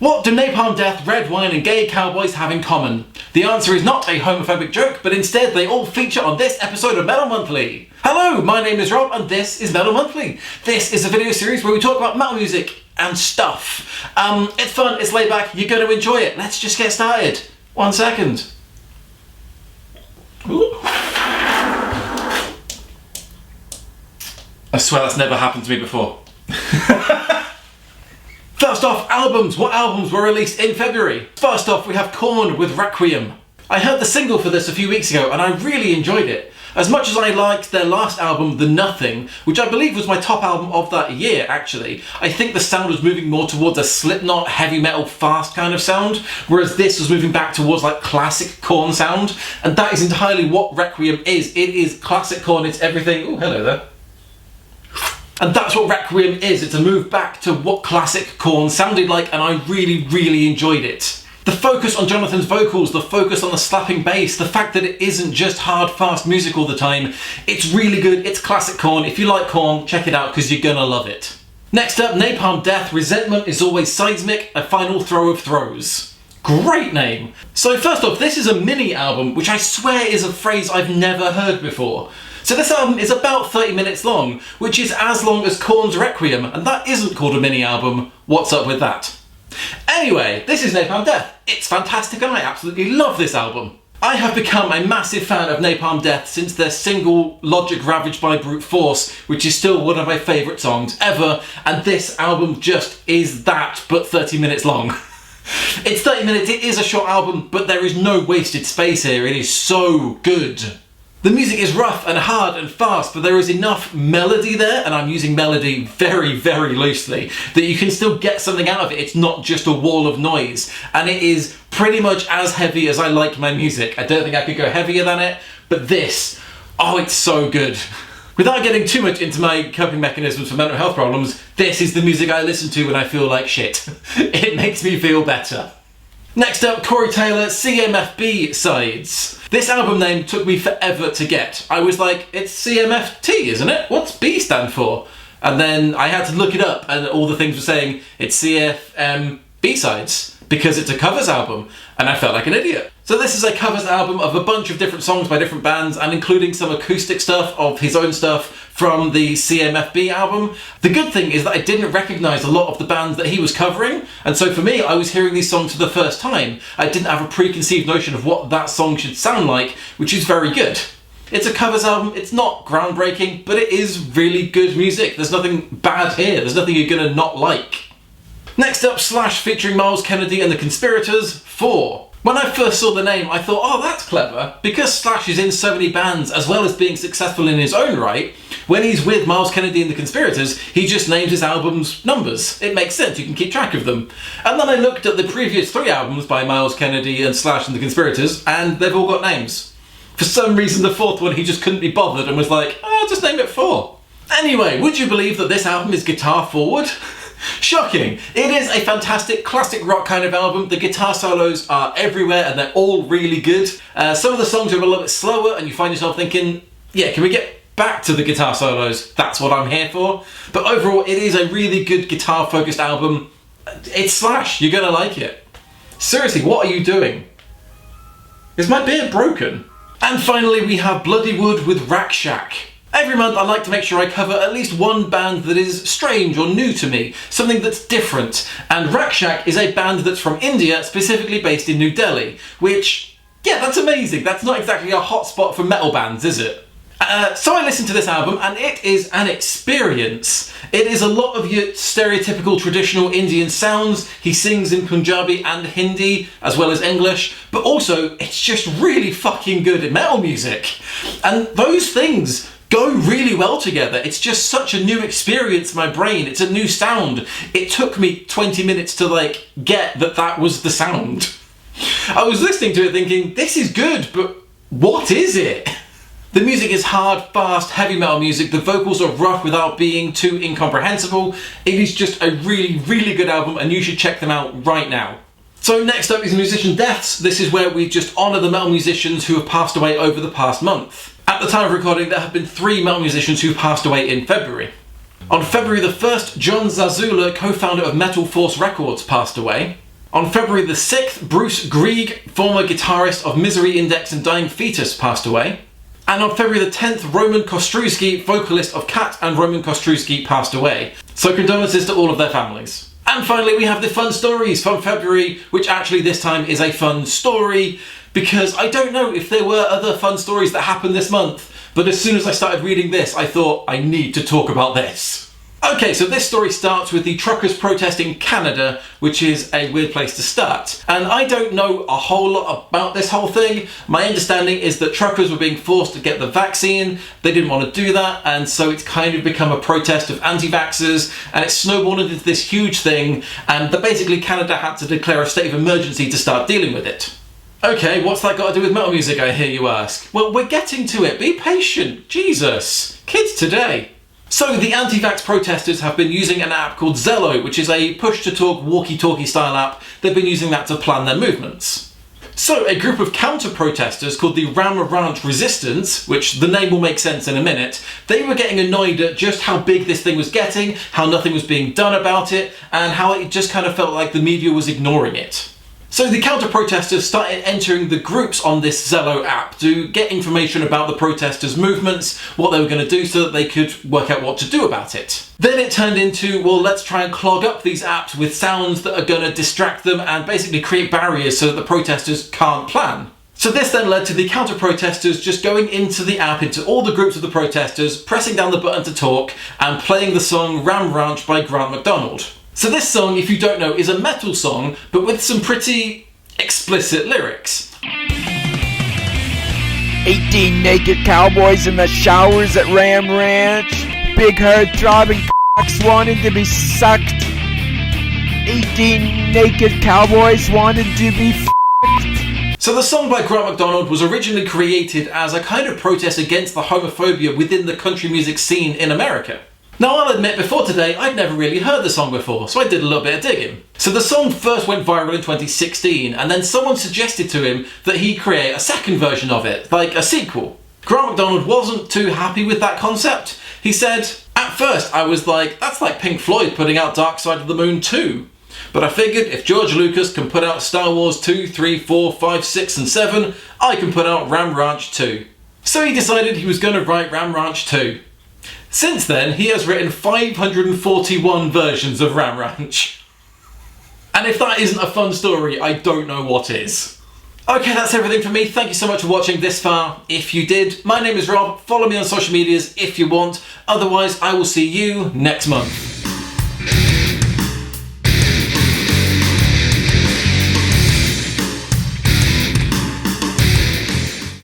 What do Napalm Death, red wine and gay cowboys have in common? The answer is not a homophobic joke, but instead they all feature on this episode of Metal Monthly. Hello, my name is Rob and this is Metal Monthly. This is a video series where we talk about metal music and stuff. It's fun, it's laid back, you're going to enjoy it. Let's just get started. 1 second. Ooh. I swear that's never happened to me before. First off, albums. What albums were released in February? First off, we have Korn with Requiem. I heard the single for this a few weeks ago and I really enjoyed it. As much as I liked their last album, The Nothing, which I believe was my top album of that year actually, I think the sound was moving more towards a Slipknot, heavy metal, fast kind of sound, whereas this was moving back towards like classic Korn sound, and that is entirely what Requiem is. It is classic Korn, it's everything. Oh, hello there. And that's what Requiem is. It's a move back to what classic Korn sounded like, and I really enjoyed it. The focus on Jonathan's vocals, the focus on the slapping bass, the fact that it isn't just hard, fast music all the time, it's really good, it's classic Korn. If you like Korn, check it out because you're gonna love it. Next up, Napalm Death, Resentment is Always Seismic, a final throw of throws. Great name. So first off, this is a mini album, which I swear is a phrase I've never heard before. So this album is about 30 minutes long, which is as long as Korn's Requiem, and that isn't called a mini album. What's up with that? Anyway, this is Napalm Death. It's fantastic and I absolutely love this album. I have become a massive fan of Napalm Death since their single Logic Ravaged by Brute Force, which is still one of my favourite songs ever, and this album just is that, but 30 minutes long. It's 30 minutes, it is a short album, but there is no wasted space here. It is so good. The music is rough and hard and fast, but there is enough melody there, and I'm using melody very loosely, that you can still get something out of it. It's not just a wall of noise, and it is pretty much as heavy as I like my music. I don't think I could go heavier than it, but this, oh, it's so good. Without getting too much into my coping mechanisms for mental health problems, this is the music I listen to when I feel like shit. It makes me feel better. Next up, Cory Taylor, CMFB Sides. This album name took me forever to get. I was like, it's CMFT, isn't it? What's B stand for? And then I had to look it up and all the things were saying it's CFM B-Sides because it's a covers album, and I felt like an idiot. So this is a covers album of a bunch of different songs by different bands and including some acoustic stuff of his own stuff from the CMFB album. The good thing is that I didn't recognise a lot of the bands that he was covering, and so for me, I was hearing these songs for the first time. I didn't have a preconceived notion of what that song should sound like, which is very good. It's a covers album, it's not groundbreaking, but it is really good music. There's nothing bad here, there's nothing you're gonna not like. Next up, Slash featuring Miles Kennedy and the Conspirators, 4. When I first saw the name, I thought, oh, that's clever. Because Slash is in so many bands, as well as being successful in his own right, when he's with Miles Kennedy and the Conspirators, he just names his albums numbers. It makes sense, you can keep track of them. And then I looked at the previous 3 albums by Miles Kennedy and Slash and the Conspirators, and they've all got names. For some reason, the 4th one, he just couldn't be bothered and was like, oh, just name it 4. Anyway, would you believe that this album is guitar forward? Shocking! It is a fantastic classic rock kind of album. The guitar solos are everywhere and they're all really good. Some of the songs are a little bit slower and you find yourself thinking, yeah, can we get back to the guitar solos? That's what I'm here for. But overall, it is a really good guitar focused album. It's Slash, you're gonna like it. Seriously, what are you doing? Is my beard broken? And finally we have Bloody Wood with Rakshak. Every month I like to make sure I cover at least one band that is strange or new to me, something that's different, and Rakshak is a band that's from India, specifically based in New Delhi, which, yeah, that's amazing. That's not exactly a hotspot for metal bands, is it? So I listened to this album and it is an experience. It is a lot of your stereotypical traditional Indian sounds. He sings in Punjabi and Hindi as well as English, but also it's just really fucking good metal music. And those things go really well together. It's just such a new experience in my brain. It's a new sound. It took me 20 minutes to like get that that was the sound. I was listening to it thinking, this is good, but what is it? The music is hard, fast, heavy metal music. The vocals are rough without being too incomprehensible. It is just a really good album and you should check them out right now. So next up is musician deaths. This is where we just honour the metal musicians who have passed away over the past month. At the time of recording, there have been 3 metal musicians who passed away in February. On February the 1st, John Zazula, co-founder of Metal Force Records, passed away. On February the 6th, Bruce Grieg, former guitarist of Misery Index and Dying Fetus, passed away. And on February the 10th, Roman Kostrowski, vocalist of Cat and Roman Kostrowski, passed away. So condolences to all of their families. And finally, we have the fun stories from February, which actually this time is a fun story, because I don't know if there were other fun stories that happened this month, but as soon as I started reading this, I thought I need to talk about this. Okay, so this story starts with the truckers protest in Canada, which is a weird place to start. And I don't know a whole lot about this whole thing. My understanding is that truckers were being forced to get the vaccine. They didn't want to do that, and so it's kind of become a protest of anti-vaxxers, and it's snowballed into this huge thing, and that basically Canada had to declare a state of emergency to start dealing with it. Okay, what's that got to do with metal music, I hear you ask? Well, we're getting to it. Be patient. Jesus. Kids today. So the anti-vax protesters have been using an app called Zello, which is a push-to-talk walkie-talkie style app. They've been using that to plan their movements. So a group of counter-protesters called the Ram Ranch Resistance, which the name will make sense in a minute, they were getting annoyed at just how big this thing was getting, how nothing was being done about it, and how it just kind of felt like the media was ignoring it. So the counter-protesters started entering the groups on this Zello app to get information about the protesters' movements, what they were going to do so that they could work out what to do about it. Then it turned into, well, let's try and clog up these apps with sounds that are going to distract them and basically create barriers so that the protesters can't plan. So this then led to the counter-protesters just going into the app, into all the groups of the protesters, pressing down the button to talk, and playing the song Ram Ranch by Grant MacDonald. So this song, if you don't know, is a metal song, but with some pretty explicit lyrics. 18 naked cowboys in the showers at Ram Ranch. Big herd throbbing cocks wanting to be sucked. 18 naked cowboys wanted to be f***ed. So the song by Grant MacDonald was originally created as a kind of protest against the homophobia within the country music scene in America. Now I'll admit, before today, I'd never really heard the song before, so I did a little bit of digging. So the song first went viral in 2016, and then someone suggested to him that he create a second version of it, like a sequel. Grant MacDonald wasn't too happy with that concept. He said, "At first I was like, that's like Pink Floyd putting out Dark Side of the Moon 2. But I figured if George Lucas can put out Star Wars 2, 3, 4, 5, 6 and 7, I can put out Ram Ranch 2. So he decided he was going to write Ram Ranch 2. Since then, he has written 541 versions of Ram Ranch. And if that isn't a fun story, I don't know what is. Okay, that's everything from me. Thank you so much for watching this far. If you did, my name is Rob. Follow me on social medias if you want. Otherwise, I will see you next month.